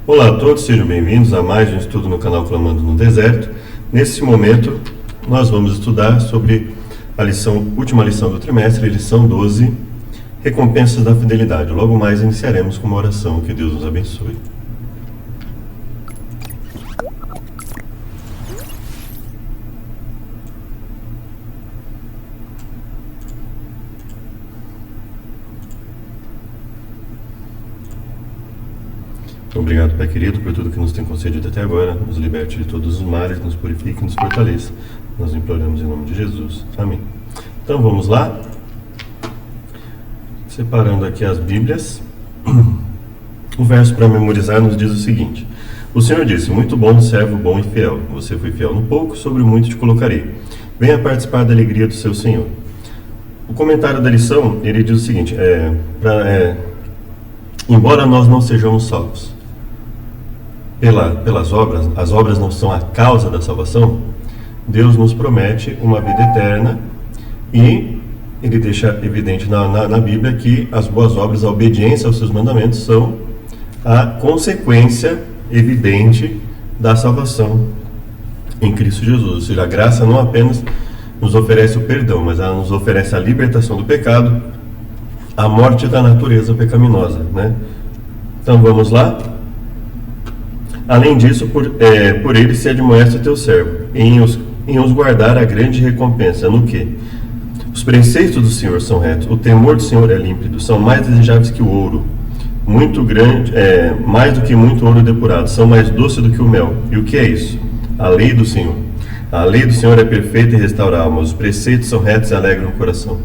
Olá a todos, sejam bem-vindos a mais um estudo no canal Clamando no Deserto. Nesse momento, nós vamos estudar sobre a última lição do trimestre, lição 12, Recompensas da Fidelidade. Logo mais iniciaremos com uma oração. Que Deus nos abençoe. Obrigado, Pai querido, por tudo que nos tem concedido até agora. Nos liberte de todos os males, nos purifique e nos fortaleça. Nós imploramos em nome de Jesus. Amém. Então vamos lá. Separando aqui as Bíblias. O verso para memorizar nos diz o seguinte: O Senhor disse: Muito bom, servo bom e fiel. Você foi fiel no pouco, sobre o muito te colocarei. Venha participar da alegria do seu Senhor. O comentário da lição, ele diz o seguinte: embora nós não sejamos salvos pelas obras, as obras não são a causa da salvação, Deus nos promete uma vida eterna e Ele deixa evidente na Bíblia que as boas obras, a obediência aos seus mandamentos são a consequência evidente da salvação em Cristo Jesus. Ou seja, a graça não apenas nos oferece o perdão, mas ela nos oferece a libertação do pecado, a morte da natureza pecaminosa, né? Então vamos lá. Além disso, por ele se admoesta o teu servo, em os guardar a grande recompensa. No que? Os preceitos do Senhor são retos, o temor do Senhor é límpido, são mais desejáveis que o ouro, muito grande, mais do que muito ouro depurado, são mais doces do que o mel. E o que é isso? A lei do Senhor. A lei do Senhor é perfeita e restaura a alma, os preceitos são retos e alegram o coração.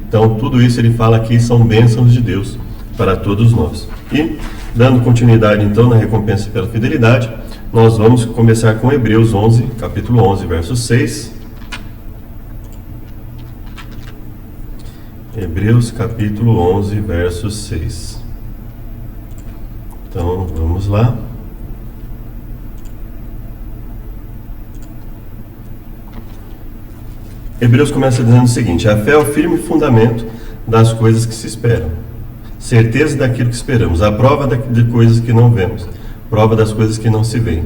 Então, tudo isso ele fala aqui são bênçãos de Deus para todos nós. E, dando continuidade, então, na recompensa pela fidelidade, nós vamos começar com Hebreus 11, capítulo 11, verso 6. Hebreus, capítulo 11, verso 6. Então, vamos lá. Hebreus começa dizendo o seguinte: a fé é o firme fundamento das coisas que se esperam, certeza daquilo que esperamos, a prova de coisas que não vemos, prova das coisas que não se veem.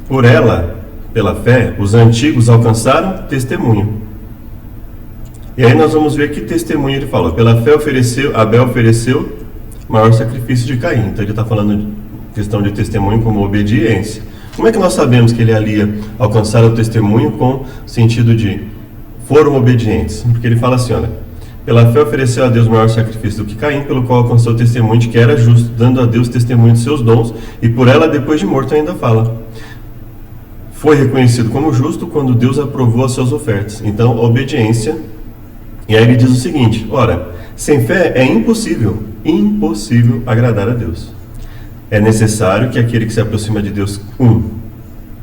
Por ela, pela fé, os antigos alcançaram testemunho. E aí nós vamos ver que testemunho ele fala. Pela fé Abel ofereceu maior sacrifício de Caim. Então ele está falando de questão de testemunho como obediência. Como é que nós sabemos que ele ali alcançaram o testemunho com sentido de foram obedientes? Porque ele fala assim, olha: pela fé ofereceu a Deus maior sacrifício do que Caim, pelo qual alcançou o testemunho de que era justo, dando a Deus testemunho de seus dons, e por ela, depois de morto, ainda fala. Foi reconhecido como justo quando Deus aprovou as suas ofertas. Então, obediência. E aí ele diz o seguinte: ora, sem fé é impossível agradar a Deus. É necessário que aquele que se aproxima de Deus,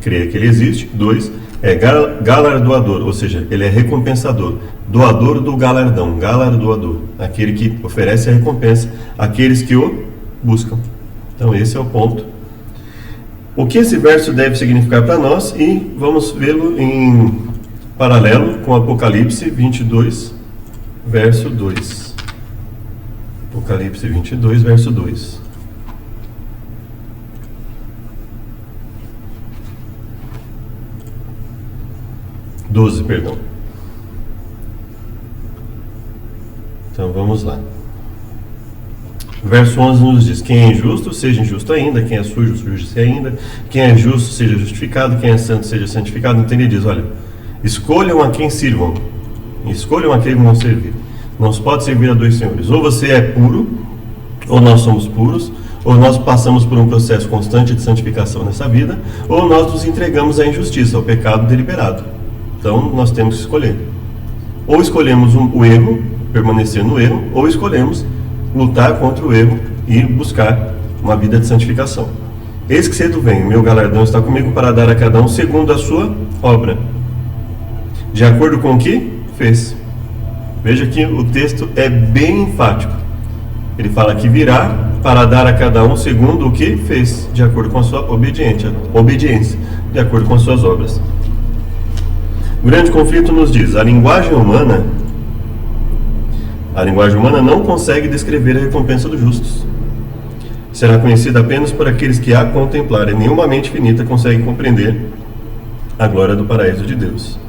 creia que ele existe, 2, é galardoador, ou seja, ele é recompensador, doador do galardão, galardoador, aquele que oferece a recompensa àqueles que o buscam. Então esse é o ponto. O que esse verso deve significar para nós, e vamos vê-lo em paralelo com Apocalipse 22, verso 2. Apocalipse 22, verso 2. Então vamos lá. O verso 11 nos diz: quem é injusto, seja injusto ainda. Quem é sujo, suje-se ainda. Quem é justo, seja justificado. Quem é santo, seja santificado. Então ele diz: olha, escolham a quem sirvam, escolham a quem vão servir. Não se pode servir a dois senhores. Ou você é puro, ou nós somos puros, ou nós passamos por um processo constante de santificação nessa vida, ou nós nos entregamos à injustiça, ao pecado deliberado. Então nós temos que escolher. Ou escolhemos o erro, permanecer no erro, ou escolhemos lutar contra o erro e buscar uma vida de santificação. Eis que cedo vem, meu galardão está comigo para dar a cada um segundo a sua obra, de acordo com o que fez. Veja que o texto é bem enfático. Ele fala que virá para dar a cada um segundo o que fez, de acordo com a sua obediência, de acordo com as suas obras. O grande conflito nos diz: a linguagem humana não consegue descrever a recompensa dos justos. será conhecida apenas por aqueles que a contemplarem. Nenhuma mente finita consegue compreender a glória do paraíso de Deus.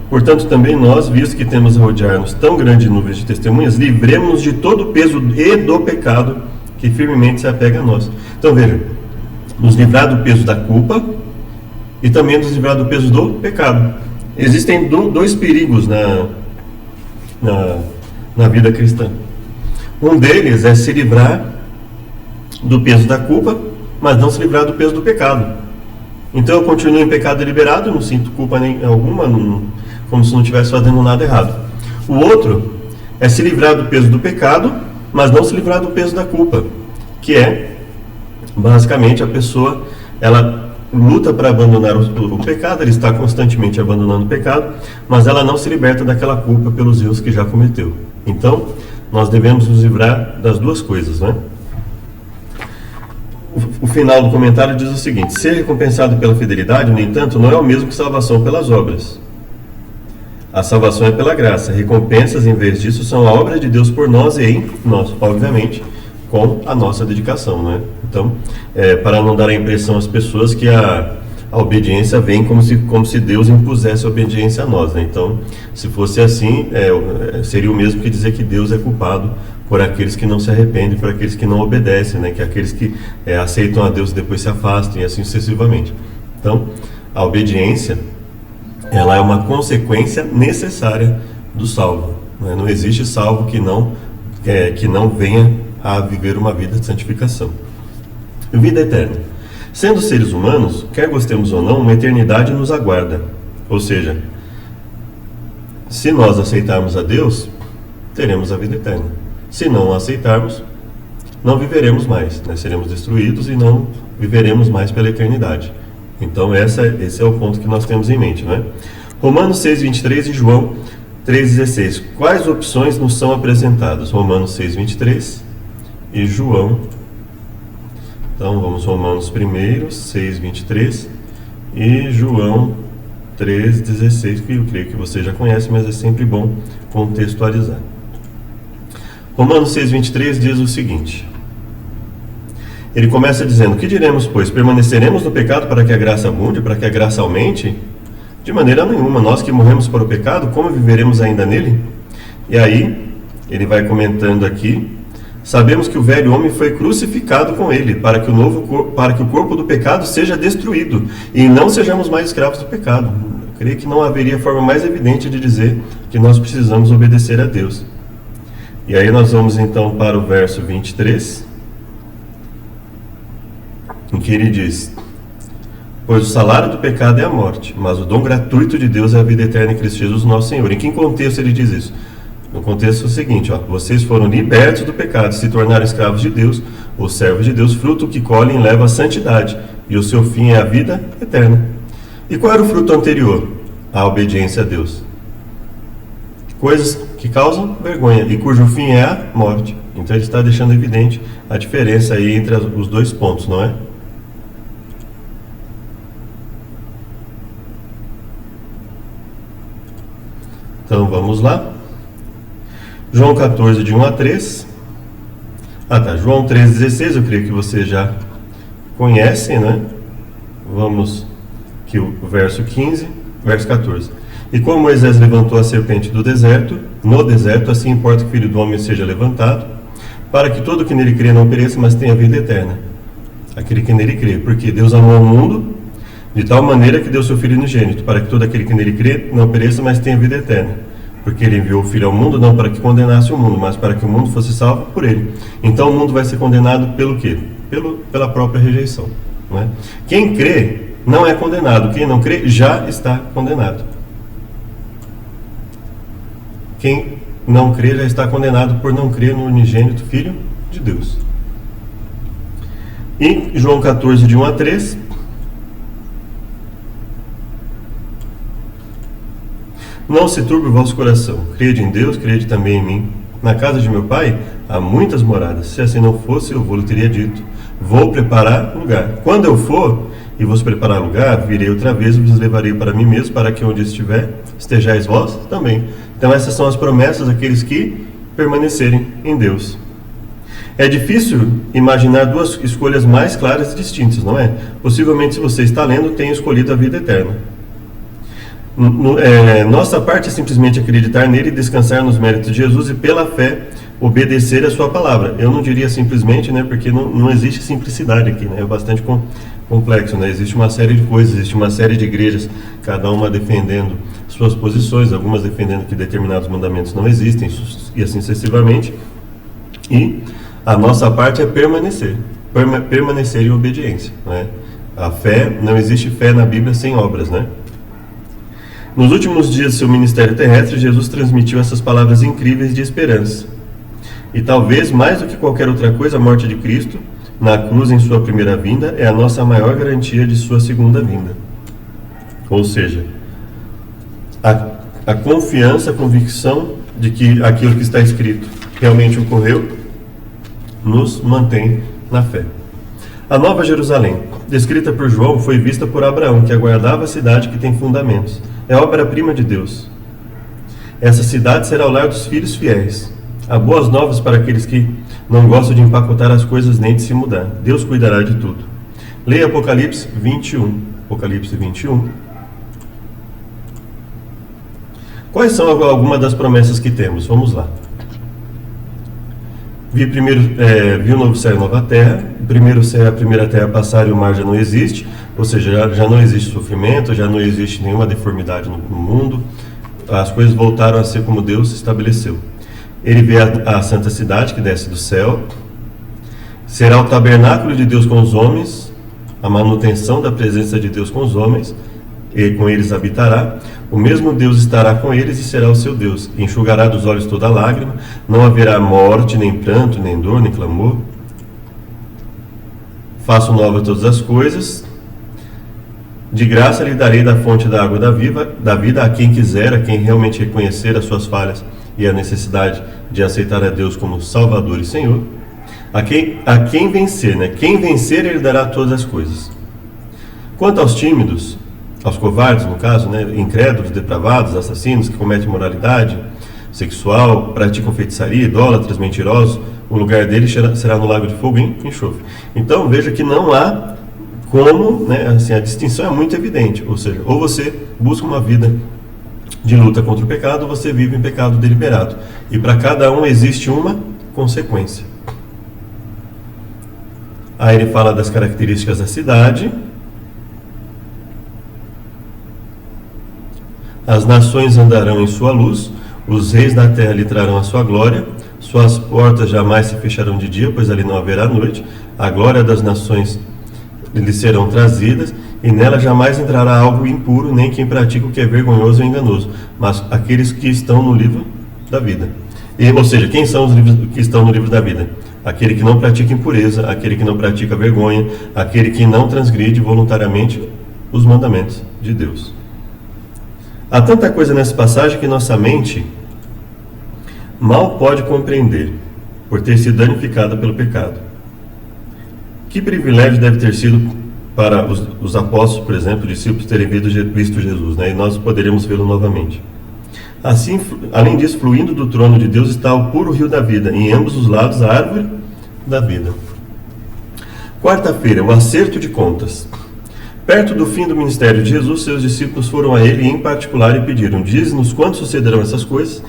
Portanto, também nós, visto que temos a rodear-nos tão grande nuvem de testemunhas, livremos-nos de todo o peso e do pecado que firmemente se apega a nós. Então veja, nos livrar do peso da culpa e também nos livrar do peso do pecado. Existem dois perigos na vida cristã. Um deles é se livrar do peso da culpa, mas não se livrar do peso do pecado. Então eu continuo em pecado deliberado, não sinto culpa alguma, como se não estivesse fazendo nada errado. O outro é se livrar do peso do pecado, mas não se livrar do peso da culpa, que é, basicamente, a pessoa, ela luta para abandonar o pecado, ela está constantemente abandonando o pecado, mas ela não se liberta daquela culpa pelos erros que já cometeu. Então, nós devemos nos livrar das duas coisas, né? O final do comentário diz o seguinte: ser recompensado pela fidelidade, no entanto, não é o mesmo que salvação pelas obras. A salvação é pela graça. Recompensas, em vez disso, são a obra de Deus por nós e em nós, obviamente, com a nossa dedicação, né? Então, para não dar a impressão às pessoas que a obediência vem como se Deus impusesse a obediência a nós, né? Então, se fosse assim, seria o mesmo que dizer que Deus é culpado por aqueles que não se arrependem, por aqueles que não obedecem, né? Que aqueles que aceitam a Deus e depois se afastam, e assim sucessivamente. Então, a obediência, ela é uma consequência necessária do salvo, né? Não existe salvo que não venha a viver uma vida de santificação. Vida eterna. Sendo seres humanos, quer gostemos ou não, uma eternidade nos aguarda. Ou seja, se nós aceitarmos a Deus, teremos a vida eterna. Se não aceitarmos, não viveremos mais, né? Seremos destruídos e não viveremos mais pela eternidade. Então esse é o ponto que nós temos em mente, né? Romanos 6:23 e João 3:16. Quais opções nos são apresentadas? Romanos 6:23 e João. Então vamos Romanos 6:23 e João 3:16, que eu creio que você já conhece, mas é sempre bom contextualizar. Romanos 6:23 diz o seguinte: ele começa dizendo: que diremos, pois? Permaneceremos no pecado para que a graça abunde, para que a graça aumente? De maneira nenhuma. Nós que morremos para o pecado, como viveremos ainda nele? E aí, ele vai comentando aqui: sabemos que o velho homem foi crucificado com ele, para que o corpo do pecado seja destruído, e não sejamos mais escravos do pecado. Eu creio que não haveria forma mais evidente de dizer que nós precisamos obedecer a Deus. E aí nós vamos então para o verso 23, em que ele diz: pois o salário do pecado é a morte, mas o dom gratuito de Deus é a vida eterna em Cristo Jesus nosso Senhor. Em que contexto ele diz isso? No contexto é o seguinte: vocês foram libertos do pecado, se tornaram escravos de Deus, ou servos de Deus. Fruto que colhem leva à santidade, e o seu fim é a vida eterna. E qual era o fruto anterior? A obediência a Deus. Coisas que causam vergonha e cujo fim é a morte. Então ele está deixando evidente a diferença aí entre os dois pontos, não é? Então vamos lá. João 14, de 1 a 3. João 3,16, eu creio que vocês já conhecem, né? Vamos aqui o verso 15, verso 14. E como Moisés levantou a serpente no deserto, assim importa que o Filho do Homem seja levantado, para que todo que nele crê não pereça, mas tenha vida eterna. Aquele que nele crê, porque Deus amou o mundo de tal maneira que deu seu Filho unigênito, para que todo aquele que nele crê não pereça, mas tenha vida eterna. Porque ele enviou o Filho ao mundo, não para que condenasse o mundo, mas para que o mundo fosse salvo por ele. Então o mundo vai ser condenado pelo quê? Pela própria rejeição, não é? Quem crê não é condenado, quem não crê já está condenado. Quem não crê já está condenado por não crer no unigênito Filho de Deus. E João 14, de 1 a 3. Não se turbe o vosso coração. Crede em Deus, crede também em mim. Na casa de meu pai há muitas moradas. Se assim não fosse, eu vou-lhe teria dito: vou preparar lugar. Quando eu for e vos preparar lugar, virei outra vez e vos levarei para mim mesmo, para que onde estiver, estejais vós também. Então essas são as promessas daqueles que permanecerem em Deus. É difícil imaginar duas escolhas mais claras e distintas, não é? Possivelmente, se você está lendo, tenha escolhido a vida eterna. Nossa parte é simplesmente acreditar nele e descansar nos méritos de Jesus e, pela fé, obedecer a sua palavra. Eu não diria simplesmente, né, porque não existe simplicidade aqui, né, é bastante complexo, né, existe uma série de coisas, existe uma série de igrejas, cada uma defendendo suas posições, algumas defendendo que determinados mandamentos não existem, e assim sucessivamente, e a nossa parte é permanecer em obediência, né? A fé, não existe fé na Bíblia sem obras, né? Nos últimos dias do seu ministério terrestre, Jesus transmitiu essas palavras incríveis de esperança. E talvez, mais do que qualquer outra coisa, a morte de Cristo na cruz em sua primeira vinda é a nossa maior garantia de sua segunda vinda. Ou seja, a confiança, a convicção de que aquilo que está escrito realmente ocorreu, nos mantém na fé. A Nova Jerusalém, descrita por João, foi vista por Abraão, que aguardava a cidade que tem fundamentos. É obra-prima de Deus. Essa cidade será o lar dos filhos fiéis. Há boas novas para aqueles que não gostam de empacotar as coisas nem de se mudar. Deus cuidará de tudo. Leia Apocalipse 21. Apocalipse 21. Quais são algumas das promessas que temos? Vamos lá. Vi o novo céu e nova terra. O primeiro céu e a primeira terra passaram e o mar já não existe. Ou seja, já não existe sofrimento, já não existe nenhuma deformidade no mundo. As coisas voltaram a ser como Deus estabeleceu. Ele vê a santa cidade que desce do céu. Será o tabernáculo de Deus com os homens, a manutenção da presença de Deus com os homens, e com eles habitará. O mesmo Deus estará com eles e será o seu Deus. Enxugará dos olhos toda lágrima, não haverá morte, nem pranto, nem dor, nem clamor. Faço nova todas as coisas. De graça lhe darei da fonte da água da vida a quem quiser, a quem realmente reconhecer as suas falhas e a necessidade de aceitar a Deus como Salvador e Senhor. A quem vencer, né? Quem vencer, ele dará todas as coisas. Quanto aos tímidos, aos covardes, no caso, né? Incrédulos, depravados, assassinos que cometem imoralidade sexual, praticam feitiçaria, idólatras, mentirosos, o lugar deles será no lago de fogo e enxofre. Então veja que não há como, né, assim, a distinção é muito evidente, ou seja, ou você busca uma vida de luta contra o pecado, ou você vive em pecado deliberado, e para cada um existe uma consequência. Aí ele fala das características da cidade. As nações andarão em sua luz, os reis da terra lhe trarão a sua glória, suas portas jamais se fecharão de dia, pois ali não haverá noite. A glória das nações lhe serão trazidas, e nela jamais entrará algo impuro, nem quem pratica o que é vergonhoso ou enganoso, mas aqueles que estão no livro da vida. Ou seja, quem são os que estão no livro da vida? Aquele que não pratica impureza, aquele que não pratica vergonha, aquele que não transgride voluntariamente os mandamentos de Deus. Há tanta coisa nessa passagem que nossa mente mal pode compreender, por ter sido danificada pelo pecado. Que privilégio deve ter sido para os apóstolos, por exemplo, discípulos, terem visto Jesus, né? E nós poderemos vê-lo novamente. Assim, além disso, fluindo do trono de Deus está o puro rio da vida, em ambos os lados a árvore da vida. Quarta-feira, o acerto de contas. Perto do fim do ministério de Jesus, seus discípulos foram a ele em particular e pediram: diz-nos quando sucederão essas coisas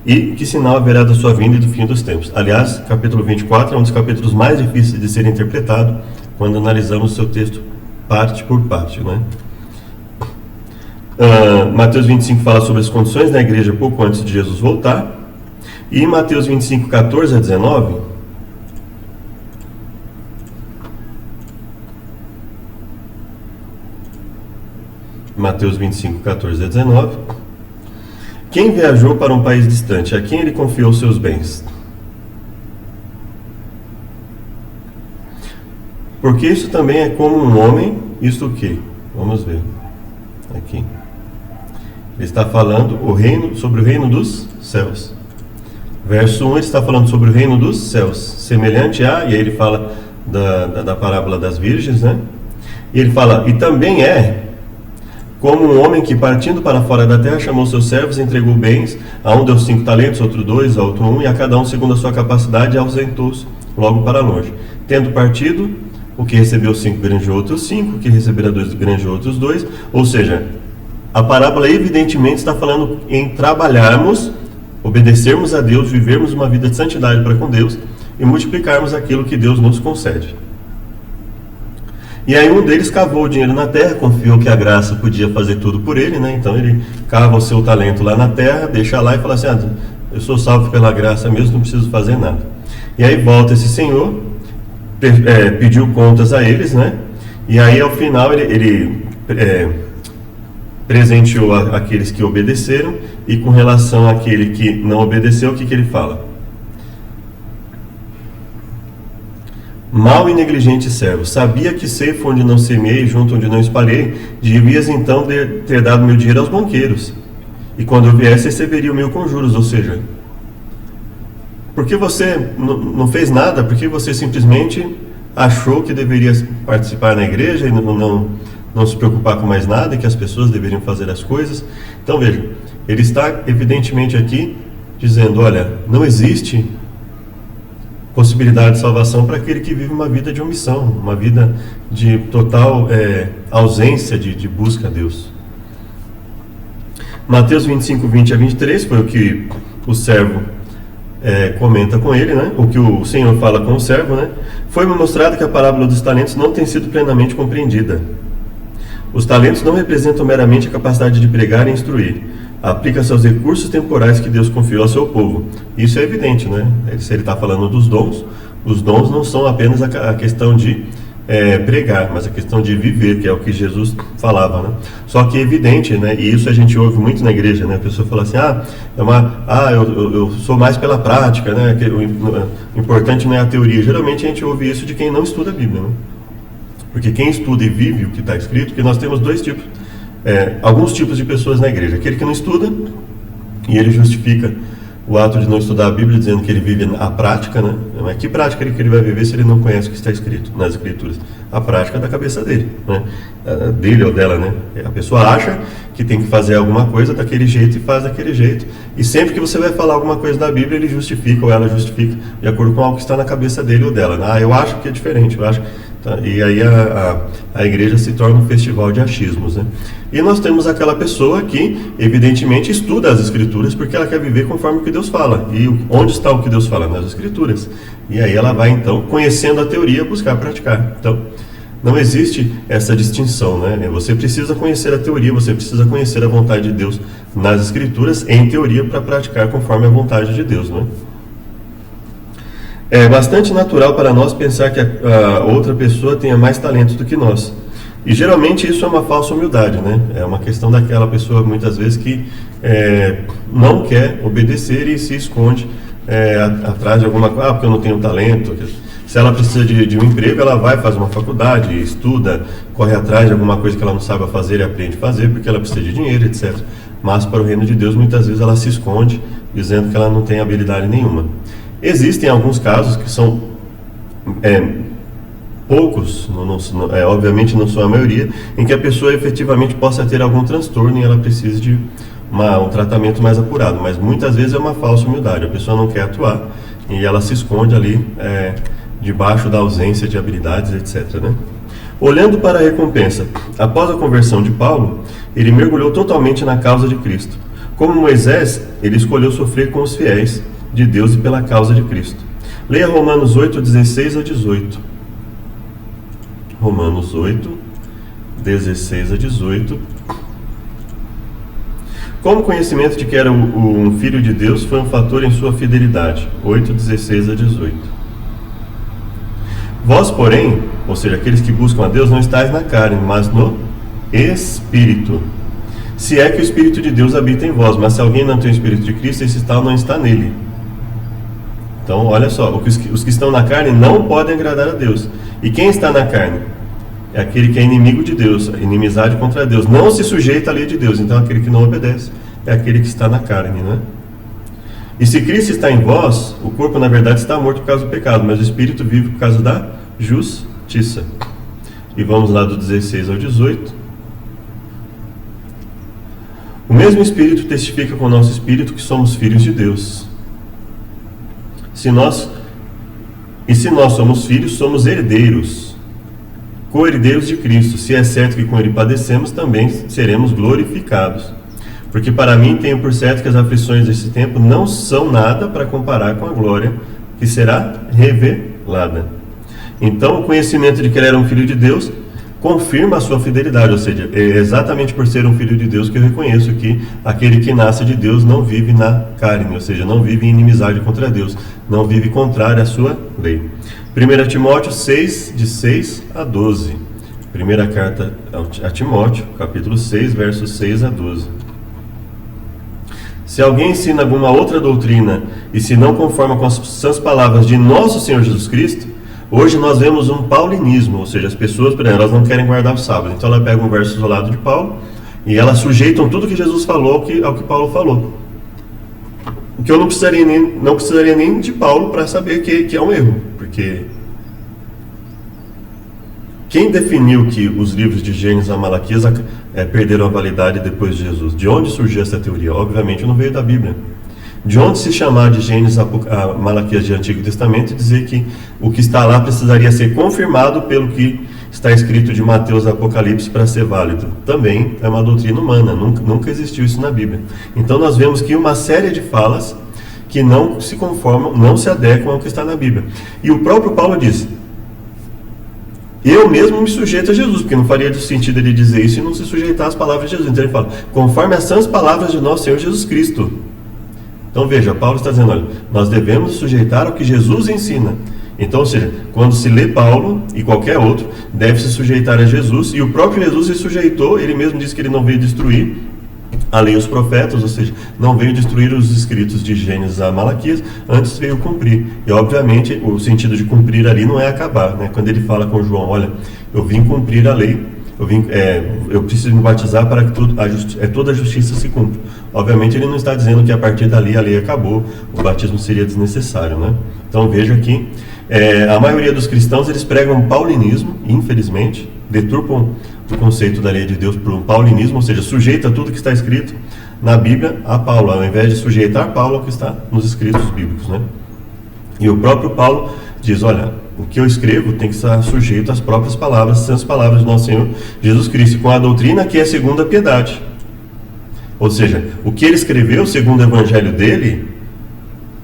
e que sinal haverá da sua vinda e do fim dos tempos. Aliás, capítulo 24 é um dos capítulos mais difíceis de ser interpretado quando analisamos o seu texto parte por parte, né? Mateus 25 fala sobre as condições da igreja pouco antes de Jesus voltar. E em Mateus 25, 14 a 19, Mateus 25, 14 a 19, quem viajou para um país distante, a quem ele confiou seus bens? Porque isso também é como um homem, isto o quê? Vamos ver aqui. Ele está falando sobre o reino dos céus. Verso 1, ele está falando sobre o reino dos céus, semelhante a, e aí ele fala da parábola das virgens, né? E ele fala, e também é como um homem que, partindo para fora da terra, chamou seus servos, entregou bens, a um deu 5 talentos, outro 2, a outro 1, e a cada um segundo a sua capacidade ausentou-os logo para longe. Tendo partido, o que recebeu 5 granjeou outros 5, o que receberá 2 granjeou outros 2. Ou seja, a parábola evidentemente está falando em trabalharmos, obedecermos a Deus, vivermos uma vida de santidade para com Deus e multiplicarmos aquilo que Deus nos concede. E aí um deles cavou o dinheiro na terra, confiou que a graça podia fazer tudo por ele, né? Então ele cava o seu talento lá na terra, deixa lá e fala assim, eu sou salvo pela graça mesmo, não preciso fazer nada. E aí volta esse senhor, pediu contas a eles, né? E aí ao final ele presenteou aqueles que obedeceram, e com relação àquele que não obedeceu, o que ele fala? Mau e negligente servo, sabia que ceifo onde não semeei, junto onde não espalhei, devias então ter dado meu dinheiro aos banqueiros, e quando eu viesse receberia o meu com juros. Ou seja, porque você não fez nada, porque você simplesmente achou que deveria participar na igreja e não se preocupar com mais nada, e que as pessoas deveriam fazer as coisas. Então veja, ele está evidentemente aqui dizendo, olha, não existe possibilidade de salvação para aquele que vive uma vida de omissão, uma vida de total ausência de busca a Deus. Mateus 25, 20 a 23 foi o que o servo comenta com ele, né? O que o Senhor fala com o servo, né? Foi-me mostrado que a parábola dos talentos não tem sido plenamente compreendida. Os talentos não representam meramente a capacidade de pregar e instruir. Aplica-se aos recursos temporais que Deus confiou ao seu povo. Isso é evidente, né? Se ele está falando dos dons, os dons não são apenas a questão de pregar, mas a questão de viver, que é o que Jesus falava, né? Só que é evidente, né? E isso a gente ouve muito na igreja, né? A pessoa fala assim, eu sou mais pela prática, né? O importante não é a teoria. Geralmente a gente ouve isso de quem não estuda a Bíblia, né? Porque quem estuda e vive o que está escrito, porque nós temos dois tipos, alguns tipos de pessoas na igreja. Aquele que não estuda, e ele justifica o ato de não estudar a Bíblia, dizendo que ele vive a prática, né? Mas que prática ele vai viver se ele não conhece o que está escrito nas Escrituras? A prática da cabeça dele, né? Dele ou dela, né? A pessoa acha que tem que fazer alguma coisa daquele jeito e faz daquele jeito. E sempre que você vai falar alguma coisa da Bíblia, ele justifica ou ela justifica de acordo com algo que está na cabeça dele ou dela, né? Eu acho que é diferente, eu acho. E aí a igreja se torna um festival de achismos, né? E nós temos aquela pessoa que evidentemente estuda as Escrituras porque ela quer viver conforme o que Deus fala. E onde está o que Deus fala? Nas Escrituras. E aí ela vai então, conhecendo a teoria, buscar praticar. Então não existe essa distinção, né? Você precisa conhecer a teoria, você precisa conhecer a vontade de Deus nas Escrituras, em teoria, para praticar conforme a vontade de Deus, né? É bastante natural para nós pensar que a outra pessoa tenha mais talentos do que nós. E geralmente isso é uma falsa humildade, né? É uma questão daquela pessoa, muitas vezes, que não quer obedecer e se esconde atrás de alguma coisa. Porque eu não tenho talento. Se ela precisa de um emprego, ela vai, faz uma faculdade, estuda, corre atrás de alguma coisa que ela não saiba fazer e aprende a fazer, porque ela precisa de dinheiro, etc. Mas para o reino de Deus, muitas vezes ela se esconde, dizendo que ela não tem habilidade nenhuma. Existem alguns casos que são poucos, obviamente não são a maioria, em que a pessoa efetivamente possa ter algum transtorno e ela precise de um tratamento mais apurado, mas muitas vezes é uma falsa humildade, a pessoa não quer atuar e ela se esconde ali debaixo da ausência de habilidades, etc., né? Olhando para a recompensa, após a conversão de Paulo, ele mergulhou totalmente na causa de Cristo. Como Moisés, ele escolheu sofrer com os fiéis de Deus e pela causa de Cristo. Leia Romanos 8, 16 a 18. Romanos 8, 16 a 18. Como o conhecimento de que era um filho de Deus foi um fator em sua fidelidade. 8, 16 a 18. Vós, porém, ou seja, aqueles que buscam a Deus, não estáis na carne, mas no Espírito. Se é que o Espírito de Deus habita em vós, mas se alguém não tem o Espírito de Cristo, esse tal não está nele. Então, olha só, os que estão na carne não podem agradar a Deus. E quem está na carne? É aquele que é inimigo de Deus, inimizade contra Deus. Não se sujeita à lei de Deus. Então, aquele que não obedece é aquele que está na carne, né? E se Cristo está em vós, o corpo, na verdade, está morto por causa do pecado, mas o Espírito vive por causa da justiça. E vamos lá do 16 ao 18. O mesmo Espírito testifica com o nosso Espírito que somos filhos de Deus. Se nós E se nós somos filhos, somos herdeiros, co-herdeiros de Cristo. Se é certo que com ele padecemos, também seremos glorificados. Porque para mim tenho por certo que as aflições desse tempo não são nada para comparar com a glória que será revelada. Então, o conhecimento de que ele era um filho de Deus confirma a sua fidelidade, ou seja, é exatamente por ser um filho de Deus que eu reconheço que aquele que nasce de Deus não vive na carne, ou seja, não vive em inimizade contra Deus, não vive contrário à sua lei. 1 Timóteo 6, de 6 a 12. Primeira carta a Timóteo, capítulo 6, versos 6 a 12. Se alguém ensina alguma outra doutrina e se não conforma com as sãs palavras de nosso Senhor Jesus Cristo, hoje nós vemos um paulinismo, ou seja, as pessoas, por exemplo, elas não querem guardar o sábado. Então ela pega um verso isolado de Paulo e elas sujeitam tudo que Jesus falou ao que Paulo falou. O que eu não precisaria nem de Paulo para saber que é um erro, porque quem definiu que os livros de Gênesis a Malaquias perderam a validade depois de Jesus? De onde surgiu essa teoria? Obviamente não veio da Bíblia. De onde se chamar de Gênesis a Malaquias de Antigo Testamento e dizer que o que está lá precisaria ser confirmado pelo que está escrito de Mateus a Apocalipse para ser válido? Também é uma doutrina humana, nunca existiu isso na Bíblia. Então nós vemos que uma série de falas que não se conformam, não se adequam ao que está na Bíblia. E o próprio Paulo diz: eu mesmo me sujeito a Jesus, porque não faria sentido ele dizer isso e não se sujeitar às palavras de Jesus. Então ele fala, conforme as sãs palavras de nosso Senhor Jesus Cristo. Então veja, Paulo está dizendo, olha, nós devemos sujeitar ao que Jesus ensina. Então, ou seja, quando se lê Paulo e qualquer outro, deve se sujeitar a Jesus, e o próprio Jesus se sujeitou, ele mesmo disse que ele não veio destruir a lei e os profetas, ou seja, não veio destruir os escritos de Gênesis a Malaquias, antes veio cumprir. E obviamente o sentido de cumprir ali não é acabar, né? Quando ele fala com João, olha, eu vim cumprir a lei, eu preciso me batizar para que toda a justiça se cumpra. Obviamente ele não está dizendo que a partir dali a lei acabou, o batismo seria desnecessário, né? Então veja que a maioria dos cristãos eles pregam paulinismo, infelizmente, deturpam o conceito da lei de Deus por um paulinismo, ou seja, sujeita tudo que está escrito na Bíblia a Paulo, ao invés de sujeitar Paulo ao que está nos escritos bíblicos, né? E o próprio Paulo diz, olha, o que eu escrevo tem que estar sujeito às próprias palavras, sãs palavras de nosso Senhor Jesus Cristo, com a doutrina que é segundo a piedade. Ou seja, o que ele escreveu segundo o evangelho dele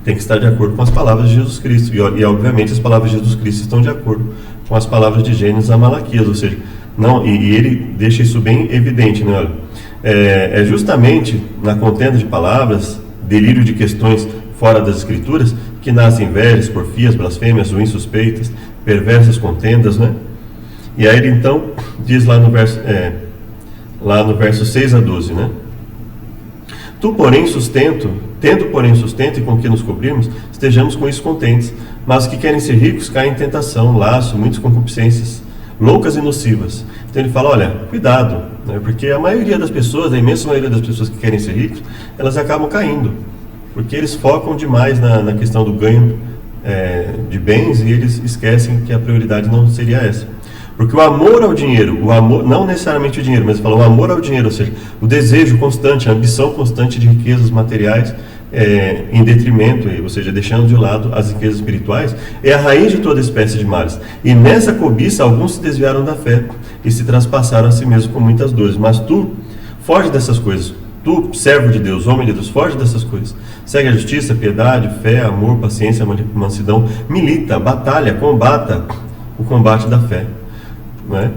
tem que estar de acordo com as palavras de Jesus Cristo. E obviamente as palavras de Jesus Cristo estão de acordo com as palavras de Gênesis a Malaquias, ou seja, não, e ele deixa isso bem evidente, né? Olha, é justamente na contenda de palavras, delírio de questões fora das Escrituras, que nascem invejas, porfias, blasfêmias, ruins suspeitas, perversas contendas, né? E aí ele então diz lá no verso 6 a 12, né? Tendo porém sustento e com que nos cobrimos, estejamos com isso contentes. Mas os que querem ser ricos caem em tentação, laço, muitas concupiscências, loucas e nocivas. Então ele fala, olha, cuidado, né? Porque a maioria das pessoas, a imensa maioria das pessoas que querem ser ricos, elas acabam caindo, porque eles focam demais na questão do ganho de bens e eles esquecem que a prioridade não seria essa. Porque o amor ao dinheiro, não necessariamente o dinheiro, mas ele fala o amor ao dinheiro, ou seja, o desejo constante, a ambição constante de riquezas materiais em detrimento, ou seja, deixando de lado as riquezas espirituais, é a raiz de toda espécie de males. E nessa cobiça alguns se desviaram da fé e se traspassaram a si mesmos com muitas dores. Mas tu, foge dessas coisas. Tu, servo de Deus, homem de Deus, foge dessas coisas. Segue a justiça, piedade, fé, amor, paciência, mansidão. Milita, batalha, combata o combate da fé. Né?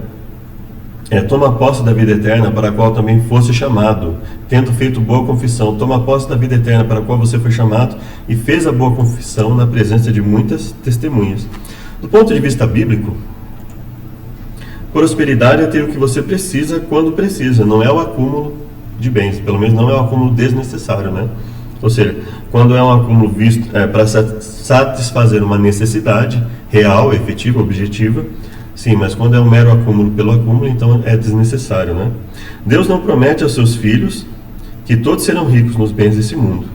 Toma posse da vida eterna, para a qual também fosse chamado, tendo feito boa confissão. Toma posse da vida eterna, para a qual você foi chamado, e fez a boa confissão na presença de muitas testemunhas. Do ponto de vista bíblico, prosperidade é ter o que você precisa quando precisa, não é o acúmulo de bens, pelo menos não é o acúmulo desnecessário, né? Ou seja, quando é um acúmulo visto para satisfazer uma necessidade real, efetiva, objetiva, sim, mas quando é um mero acúmulo pelo acúmulo, então é desnecessário, né? Deus não promete aos seus filhos que todos serão ricos nos bens desse mundo.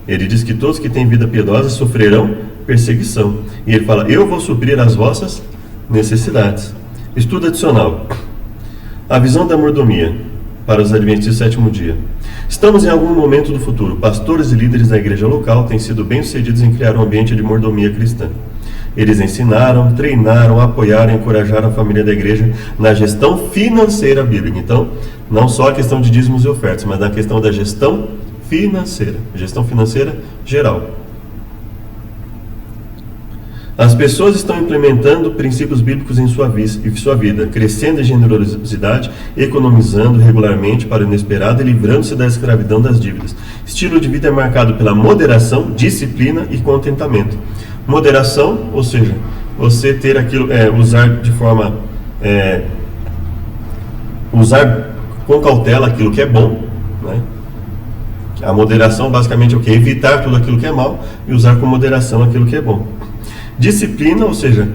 Ele diz que todos que têm vida piedosa sofrerão perseguição. E ele fala, eu vou suprir as vossas necessidades. Estudo adicional. A visão da mordomia para os adventistas do sétimo dia. Estamos em algum momento do futuro. Pastores e líderes da igreja local têm sido bem-sucedidos em criar um ambiente de mordomia cristã. Eles ensinaram, treinaram, apoiaram e encorajaram a família da igreja na gestão financeira bíblica. Então, não só a questão de dízimos e ofertas, mas na questão da gestão financeira geral. As pessoas estão implementando princípios bíblicos em sua vida, crescendo em generosidade, economizando regularmente para o inesperado e livrando-se da escravidão das dívidas. Estilo de vida é marcado pela moderação, disciplina e contentamento. Moderação, ou seja, você ter aquilo, usar de forma, usar com cautela aquilo que é bom, né? A moderação basicamente é o que? Evitar tudo aquilo que é mal e usar com moderação aquilo que é bom. Disciplina, ou seja,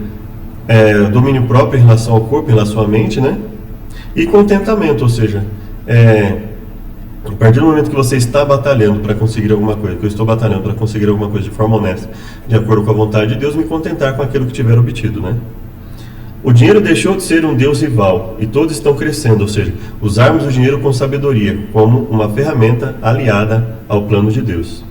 domínio próprio em relação ao corpo, em relação à mente, né? E contentamento, ou seja, a partir do momento que você está batalhando para conseguir alguma coisa, que eu estou batalhando para conseguir alguma coisa de forma honesta, de acordo com a vontade de Deus, me contentar com aquilo que tiver obtido, né? O dinheiro deixou de ser um Deus rival e todos estão crescendo, ou seja, usarmos o dinheiro com sabedoria, como uma ferramenta aliada ao plano de Deus.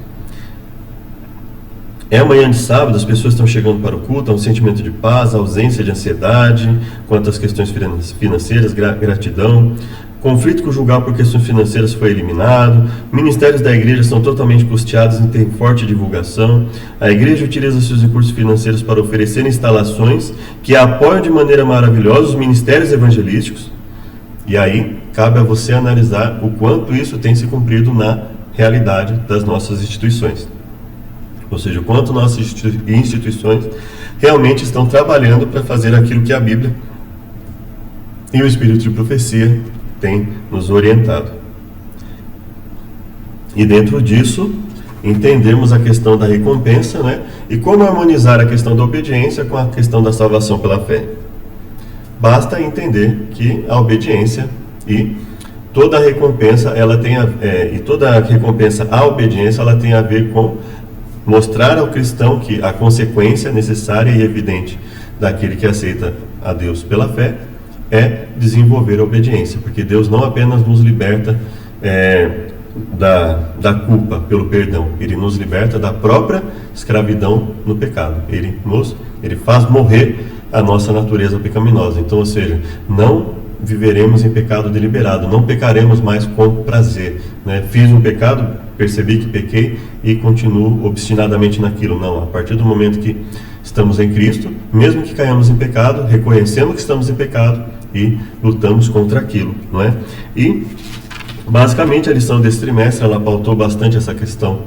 É amanhã de sábado, as pessoas estão chegando para o culto, há um sentimento de paz, ausência de ansiedade quanto às questões financeiras, gratidão. Conflito conjugal por questões financeiras foi eliminado. Ministérios da igreja são totalmente custeados e têm forte divulgação. A igreja utiliza seus recursos financeiros para oferecer instalações que apoiam de maneira maravilhosa os ministérios evangelísticos. E aí, cabe a você analisar o quanto isso tem se cumprido na realidade das nossas instituições. Ou seja, o quanto nossas instituições realmente estão trabalhando para fazer aquilo que a Bíblia e o Espírito de Profecia têm nos orientado. E dentro disso, entendemos a questão da recompensa, né? E como harmonizar a questão da obediência com a questão da salvação pela fé. Basta entender que a obediência e toda a recompensa, à obediência, ela tem a ver com mostrar ao cristão que a consequência necessária e evidente daquele que aceita a Deus pela fé é desenvolver a obediência, porque Deus não apenas nos liberta da culpa pelo perdão, Ele nos liberta da própria escravidão no pecado. Ele faz morrer a nossa natureza pecaminosa. Então, ou seja, não viveremos em pecado deliberado, não pecaremos mais com prazer, né? Fiz um pecado, percebi que pequei e continuo obstinadamente naquilo. Não, a partir do momento que estamos em Cristo, mesmo que caiamos em pecado, reconhecemos que estamos em pecado e lutamos contra aquilo, não é? E basicamente a lição desse trimestre, ela pautou bastante essa questão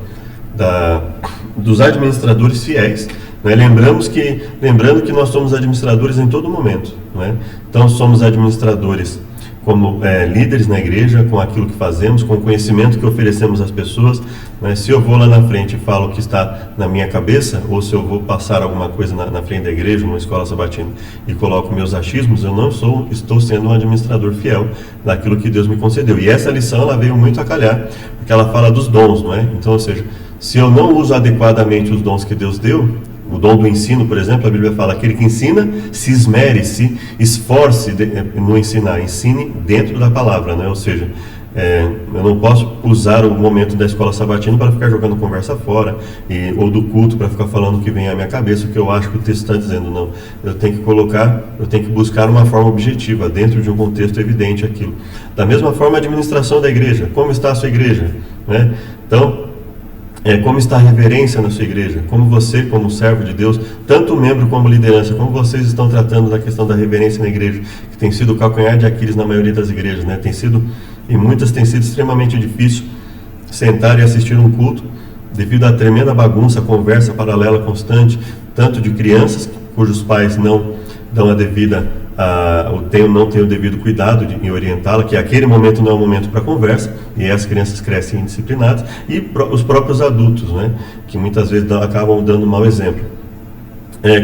dos administradores fiéis, né? Lembrando que nós somos administradores em todo momento, né? Então somos administradores como líderes na igreja, com aquilo que fazemos, com o conhecimento que oferecemos às pessoas, né? Se eu vou lá na frente e falo o que está na minha cabeça, ou se eu vou passar alguma coisa na frente da igreja, numa escola sabatina, e coloco meus achismos, eu não estou sendo um administrador fiel daquilo que Deus me concedeu. E essa lição, ela veio muito a calhar, porque ela fala dos dons, não é? Então, ou seja, se eu não uso adequadamente os dons que Deus deu, o dom do ensino, por exemplo, a Bíblia fala, aquele que ensina, se esmere, se esforce no ensinar, ensine dentro da palavra, né? Ou seja, eu não posso usar o momento da escola sabatina para ficar jogando conversa fora, ou do culto para ficar falando o que vem à minha cabeça, o que eu acho que o texto está dizendo. Não, eu tenho que buscar uma forma objetiva, dentro de um contexto evidente aquilo. Da mesma forma, a administração da igreja, como está a sua igreja, né? Então, como está a reverência na sua igreja, como você, como servo de Deus, tanto membro como liderança, como vocês estão tratando da questão da reverência na igreja, que tem sido o calcanhar de Aquiles na maioria das igrejas, né? Em muitas tem sido extremamente difícil sentar e assistir um culto, devido à tremenda bagunça, conversa paralela constante, tanto de crianças cujos pais não dão a devida não tem o devido cuidado em orientá-la, que aquele momento não é um momento para conversa, e as crianças crescem indisciplinadas, e os próprios adultos, né, que muitas vezes acabam dando um mau exemplo.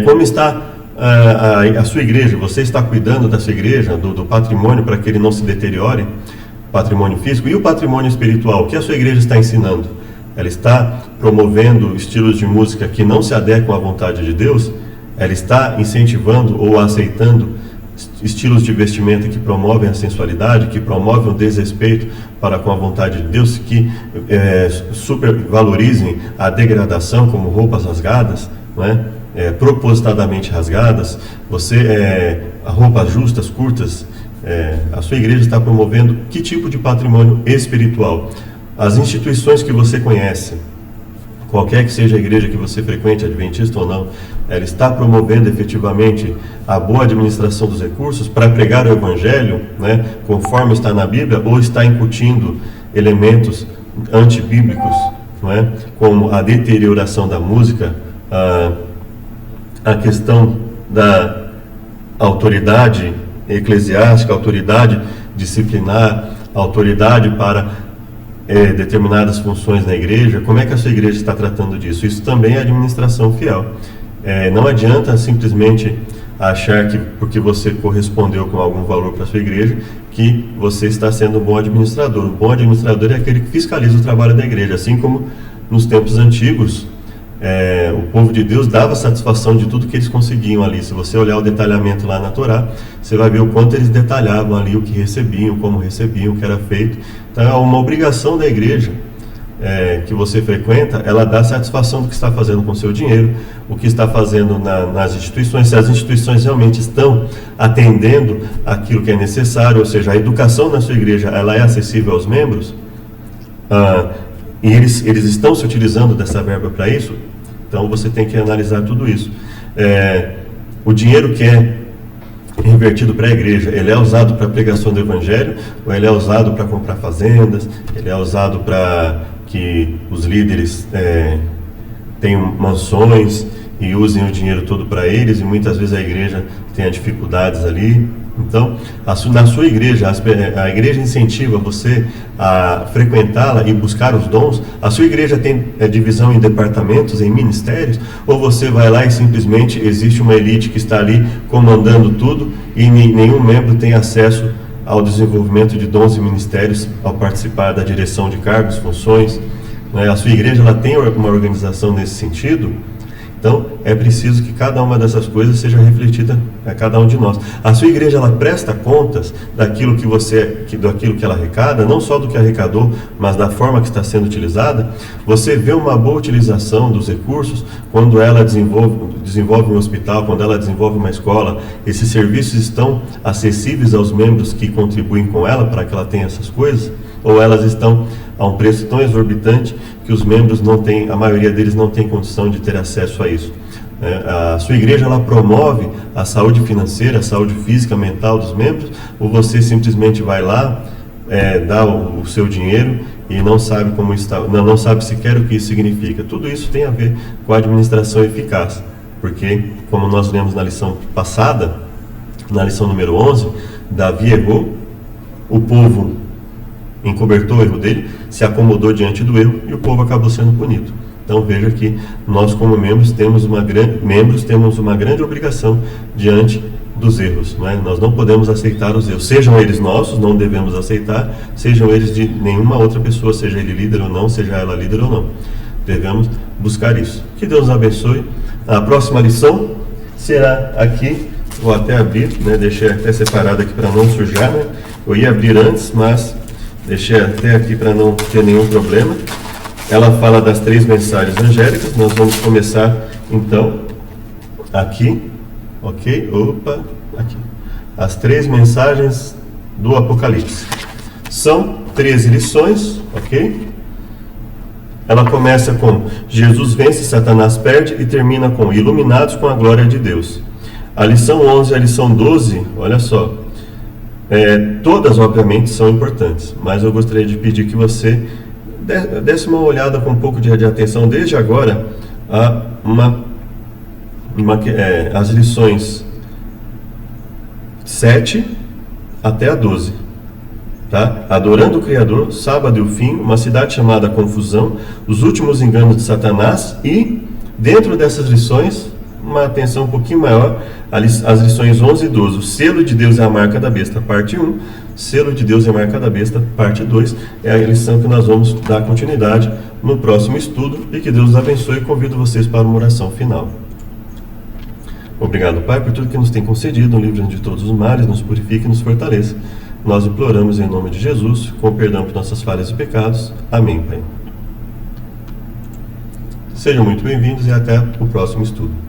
Como está a sua igreja? Você está cuidando da sua igreja, do patrimônio, para que ele não se deteriore, patrimônio físico, e o patrimônio espiritual? O que a sua igreja está ensinando? Ela está promovendo estilos de música que não se adequam à vontade de Deus? Ela está incentivando ou aceitando estilos de vestimenta que promovem a sensualidade, que promovem o desrespeito para com a vontade de Deus, que supervalorizem a degradação, como roupas rasgadas, não é? propositadamente rasgadas, roupas justas, curtas, a sua igreja está promovendo que tipo de patrimônio espiritual? As instituições que você conhece, qualquer que seja a igreja que você frequente, adventista ou não, ela está promovendo efetivamente a boa administração dos recursos para pregar o evangelho, né, conforme está na Bíblia, ou está incutindo elementos antibíblicos, não é, como a deterioração da música, a questão da autoridade eclesiástica, autoridade disciplinar, autoridade para determinadas funções na igreja. Como é que a sua igreja está tratando disso? Isso também é administração fiel. Não adianta simplesmente achar que porque você correspondeu com algum valor para a sua igreja, que você está sendo um bom administrador. O bom administrador é aquele que fiscaliza o trabalho da igreja, assim como nos tempos antigos, o povo de Deus dava satisfação de tudo que eles conseguiam ali. Se você olhar o detalhamento lá na Torá, você vai ver o quanto eles detalhavam ali o que recebiam, como recebiam, o que era feito. Então é uma obrigação da igreja que você frequenta, ela dá satisfação do que está fazendo com o seu dinheiro, o que está fazendo nas instituições, se as instituições realmente estão atendendo aquilo que é necessário, ou seja, a educação na sua igreja ela é acessível aos membros, e eles estão se utilizando dessa verba para isso. Então você tem que analisar tudo isso. O dinheiro que é revertido para a igreja, ele é usado para a pregação do evangelho, ou ele é usado para comprar fazendas, ele é usado para que os líderes tenham mansões e usem o dinheiro todo para eles, e muitas vezes a igreja tenha dificuldades ali. Então, na sua igreja, a igreja incentiva você a frequentá-la e buscar os dons. A sua igreja tem divisão em departamentos, em ministérios, ou você vai lá e simplesmente existe uma elite que está ali comandando tudo e nenhum membro tem acesso ao desenvolvimento de dons e ministérios ao participar da direção de cargos, funções, né? A sua igreja ela tem uma organização nesse sentido. Então, é preciso que cada uma dessas coisas seja refletida a cada um de nós. A sua igreja, ela presta contas daquilo daquilo que ela arrecada, não só do que arrecadou, mas da forma que está sendo utilizada. Você vê uma boa utilização dos recursos quando ela desenvolve um hospital, quando ela desenvolve uma escola. Esses serviços estão acessíveis aos membros que contribuem com ela para que ela tenha essas coisas? Ou elas estão a um preço tão exorbitante que os membros não têm, a maioria deles não tem condição de ter acesso a isso? A sua igreja ela promove a saúde financeira, a saúde física, mental dos membros, ou você simplesmente vai lá, dá o seu dinheiro e não sabe como está, não sabe sequer o que isso significa? Tudo isso tem a ver com a administração eficaz, porque, como nós lemos na lição passada, na lição número 11, Davi errou, o povo encobertou o erro dele, se acomodou diante do erro e o povo acabou sendo punido. Então veja que nós, como membros temos uma grande obrigação diante dos erros, né? Nós não podemos aceitar os erros, sejam eles nossos, não devemos aceitar, sejam eles de nenhuma outra pessoa, seja ele líder ou não, seja ela líder ou não. Devemos buscar isso. Que Deus nos abençoe. A próxima lição será aqui, vou até abrir, né? Deixei até separado aqui para não sujar, né? Eu ia abrir antes, mas deixei até aqui para não ter nenhum problema. Ela fala das 3 mensagens angélicas. Nós vamos começar então aqui, ok? Aqui. As 3 mensagens do Apocalipse. São 13 lições, ok? Ela começa com Jesus vence, Satanás perde, e termina com iluminados com a glória de Deus. A lição 11 e a lição 12, olha só. Todas obviamente são importantes, mas eu gostaria de pedir que você desse uma olhada com um pouco de atenção desde agora as lições 7 até a 12, tá? Adorando o Criador, sábado e o fim, uma cidade chamada confusão, os últimos enganos de Satanás e, dentro dessas lições, uma atenção um pouquinho maior, as lições 11 e 12, o selo de Deus é a marca da besta, parte 1, selo de Deus é a marca da besta, parte 2, é a lição que nós vamos dar continuidade no próximo estudo, e que Deus os abençoe, e convido vocês para uma oração final. Obrigado, Pai, por tudo que nos tem concedido, um livro de todos os males, nos purifique e nos fortaleça. Nós imploramos em nome de Jesus, com perdão por nossas falhas e pecados. Amém, Pai. Sejam muito bem-vindos e até o próximo estudo.